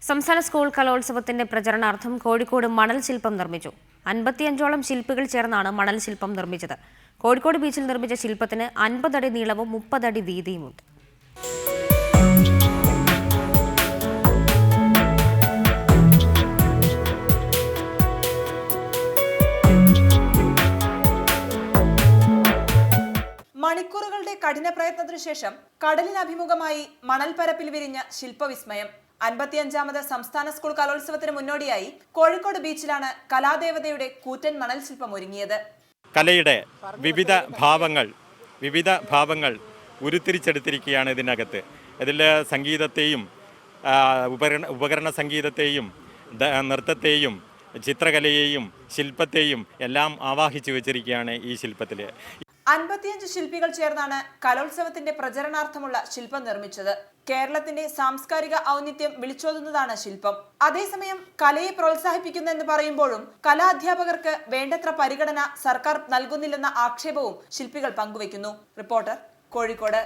സംസ്ഥാന സ്കൂൾ കലോത്സവത്തിന്റെ പ്രചരണാർത്ഥം കോഴിക്കോട് മണൽ ശില്പം നിർമ്മിച്ചു. 55ഓളം ശില്പികൾ ചേർന്നാണ് മണൽ ശില്പം നിർമ്മിച്ചത്. കോഴിക്കോട് ബീച്ചിൽ നിർമ്മിച്ച ശില്പത്തിന് 50 അടി നീളവും 30 അടി വീതിയുമുണ്ട്. മണിക്കൂറുകളുടെ കഠിന പ്രയത്നത്തിനു ശേഷം കടലിനഭിമുഖമായി മണൽപ്പരപ്പിൽ വിരിഞ്ഞ ശില്പവിസ്മയം. 55ാമത് സംസ്ഥാന സ്കൂൾ കലോത്സവത്തിന് മുന്നോടിയായി കോഴിക്കോട് ബീച്ചിലാണ് കലാദേവതയുടെ കൂറ്റൻ മണൽ ശില്പം ഒരുങ്ങിയത്. കലയുടെ വിവിധ ഭാവങ്ങൾ ഉരുത്തിരിച്ചെടുത്തിരിക്കുകയാണ് ഇതിനകത്ത്. ഇതിൽ സംഗീതത്തെയും ഉപകരണ സംഗീതത്തെയും നൃത്തത്തെയും ചിത്രകലയെയും ശില്പത്തെയും എല്ലാം ആവാഹിച്ചു വെച്ചിരിക്കുകയാണ് ഈ ശില്പത്തിൽ. 55 ശില്പികൾ ചേർന്നാണ് കലോത്സവത്തിന്റെ പ്രചരണാർത്ഥമുള്ള ശില്പം നിർമ്മിച്ചത്. കേരളത്തിന്റെ സാംസ്കാരിക ഔന്നിത്യം വിളിച്ചോതുന്നതാണ് ശില്പം. അതേസമയം കലയെ പ്രോത്സാഹിപ്പിക്കുന്നെന്ന് പറയുമ്പോഴും കലാധ്യാപകർക്ക് വേണ്ടത്ര പരിഗണന സർക്കാർ നൽകുന്നില്ലെന്ന ആക്ഷേപവും ശില്പികൾ പങ്കുവയ്ക്കുന്നു. റിപ്പോർട്ടർ, കോഴിക്കോട്.